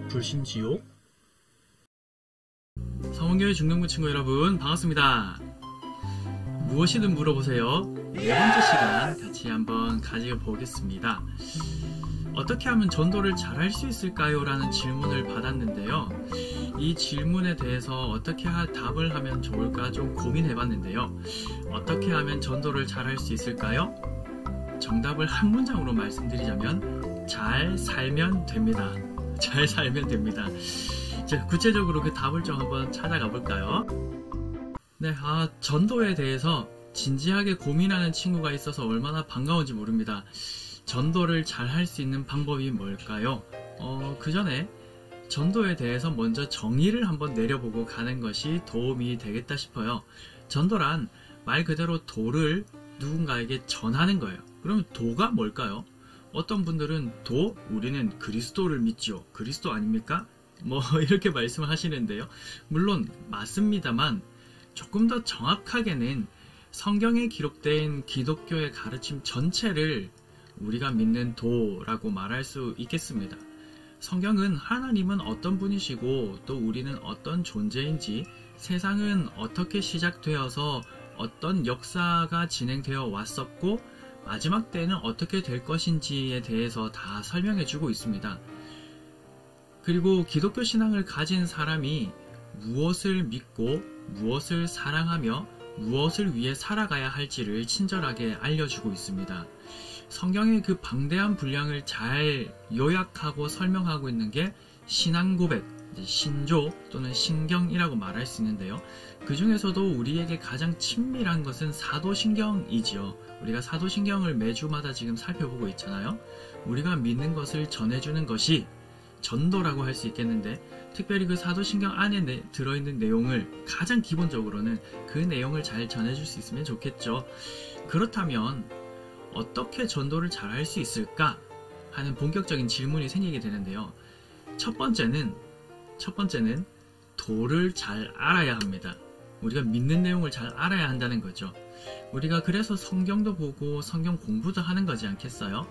불신지요? 성원교회 중등부 친구 여러분 반갑습니다. 무엇이든 물어보세요. 네 번째 시간 같이 한번 가져보겠습니다. 어떻게 하면 전도를 잘할 수 있을까요? 라는 질문을 받았는데요. 이 질문에 대해서 어떻게 답을 하면 좋을까 좀 고민해봤는데요. 어떻게 하면 전도를 잘할 수 있을까요? 정답을 한 문장으로 말씀드리자면 잘 살면 됩니다. 잘 살면 됩니다. 자, 구체적으로 그 답을 좀 한번 찾아가 볼까요? 네, 전도에 대해서 진지하게 고민하는 친구가 있어서 얼마나 반가운지 모릅니다. 전도를 잘 할 수 있는 방법이 뭘까요? 그 전에 전도에 대해서 먼저 정의를 한번 내려보고 가는 것이 도움이 되겠다 싶어요. 전도란 말 그대로 도를 누군가에게 전하는 거예요. 그러면 도가 뭘까요? 어떤 분들은 우리는 그리스도를 믿죠. 그리스도 아닙니까? 이렇게 말씀을 하시는데요. 물론 맞습니다만 조금 더 정확하게는 성경에 기록된 기독교의 가르침 전체를 우리가 믿는 도라고 말할 수 있겠습니다. 성경은 하나님은 어떤 분이시고 또 우리는 어떤 존재인지, 세상은 어떻게 시작되어서 어떤 역사가 진행되어 왔었고 마지막 때는 어떻게 될 것인지에 대해서 다 설명해 주고 있습니다. 그리고 기독교 신앙을 가진 사람이 무엇을 믿고 무엇을 사랑하며 무엇을 위해 살아가야 할지를 친절하게 알려주고 있습니다. 성경의 그 방대한 분량을 잘 요약하고 설명하고 있는 게 신앙고백, 신조 또는 신경이라고 말할 수 있는데요. 그 중에서도 우리에게 가장 친밀한 것은 사도신경이지요. 우리가 사도신경을 매주마다 지금 살펴보고 있잖아요. 우리가 믿는 것을 전해주는 것이 전도라고 할 수 있겠는데, 특별히 그 사도신경 안에 들어있는 내용을 가장 기본적으로는 그 내용을 잘 전해줄 수 있으면 좋겠죠. 그렇다면 어떻게 전도를 잘 할 수 있을까 하는 본격적인 질문이 생기게 되는데요. 첫 번째는 도를 잘 알아야 합니다. 우리가 믿는 내용을 잘 알아야 한다는 거죠. 우리가 그래서 성경도 보고 성경 공부도 하는 거지 않겠어요?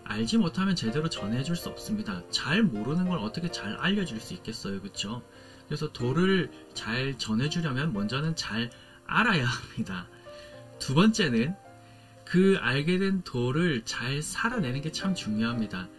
알지 못하면 제대로 전해줄 수 없습니다. 잘 모르는 걸 어떻게 잘 알려줄 수 있겠어요, 그렇죠? 그래서 도를 잘 전해주려면 먼저는 잘 알아야 합니다. 두 번째는 그 알게 된 도를 잘 살아내는 게 참 중요합니다.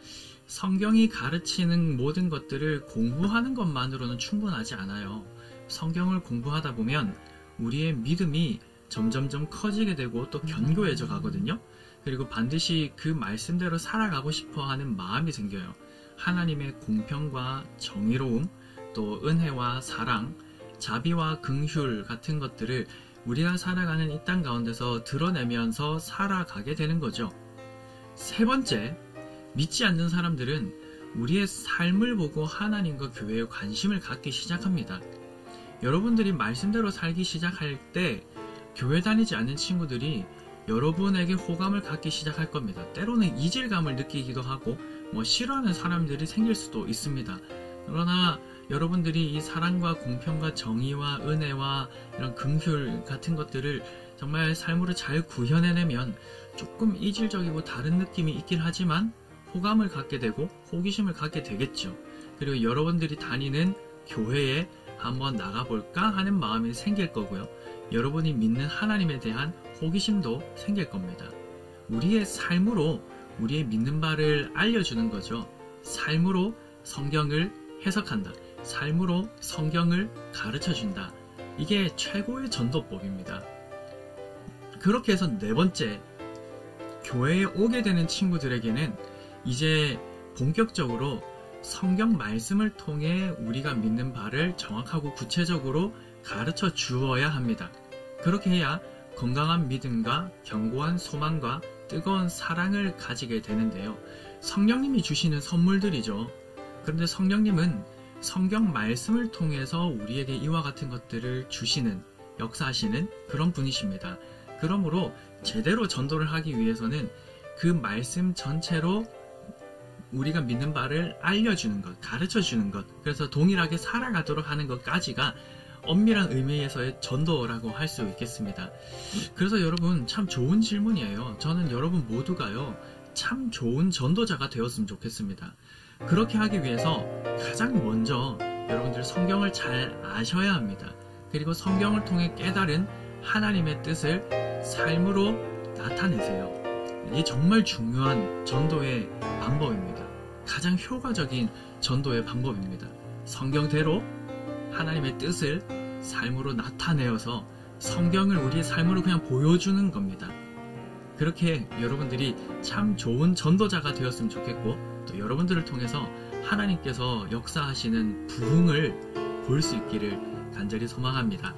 성경이 가르치는 모든 것들을 공부하는 것만으로는 충분하지 않아요. 성경을 공부하다 보면 우리의 믿음이 점점점 커지게 되고 또 견고해져 가거든요. 그리고 반드시 그 말씀대로 살아가고 싶어 하는 마음이 생겨요. 하나님의 공평과 정의로움, 또 은혜와 사랑, 자비와 긍휼 같은 것들을 우리가 살아가는 이 땅 가운데서 드러내면서 살아가게 되는 거죠. 세 번째, 믿지 않는 사람들은 우리의 삶을 보고 하나님과 교회에 관심을 갖기 시작합니다. 여러분들이 말씀대로 살기 시작할 때 교회 다니지 않는 친구들이 여러분에게 호감을 갖기 시작할 겁니다. 때로는 이질감을 느끼기도 하고 싫어하는 사람들이 생길 수도 있습니다. 그러나 여러분들이 이 사랑과 공평과 정의와 은혜와 이런 긍휼 같은 것들을 정말 삶으로 잘 구현해내면 조금 이질적이고 다른 느낌이 있긴 하지만 호감을 갖게 되고 호기심을 갖게 되겠죠. 그리고 여러분들이 다니는 교회에 한번 나가볼까 하는 마음이 생길 거고요. 여러분이 믿는 하나님에 대한 호기심도 생길 겁니다. 우리의 삶으로 우리의 믿는 바를 알려주는 거죠. 삶으로 성경을 해석한다. 삶으로 성경을 가르쳐준다. 이게 최고의 전도법입니다. 그렇게 해서 네 번째, 교회에 오게 되는 친구들에게는 이제 본격적으로 성경 말씀을 통해 우리가 믿는 바를 정확하고 구체적으로 가르쳐 주어야 합니다. 그렇게 해야 건강한 믿음과 견고한 소망과 뜨거운 사랑을 가지게 되는데요. 성령님이 주시는 선물들이죠. 그런데 성령님은 성경 말씀을 통해서 우리에게 이와 같은 것들을 주시는, 역사하시는 그런 분이십니다. 그러므로 제대로 전도를 하기 위해서는 그 말씀 전체로 우리가 믿는 바를 알려주는 것, 가르쳐주는 것, 그래서 동일하게 살아가도록 하는 것까지가 엄밀한 의미에서의 전도라고 할 수 있겠습니다. 그래서 여러분, 참 좋은 질문이에요. 저는 여러분 모두가요, 참 좋은 전도자가 되었으면 좋겠습니다. 그렇게 하기 위해서 가장 먼저 여러분들 성경을 잘 아셔야 합니다. 그리고 성경을 통해 깨달은 하나님의 뜻을 삶으로 나타내세요. 이게 정말 중요한 전도의 방법입니다. 가장 효과적인 전도의 방법입니다. 성경대로 하나님의 뜻을 삶으로 나타내어서 성경을 우리 삶으로 그냥 보여주는 겁니다. 그렇게 여러분들이 참 좋은 전도자가 되었으면 좋겠고, 또 여러분들을 통해서 하나님께서 역사하시는 부흥을 볼 수 있기를 간절히 소망합니다.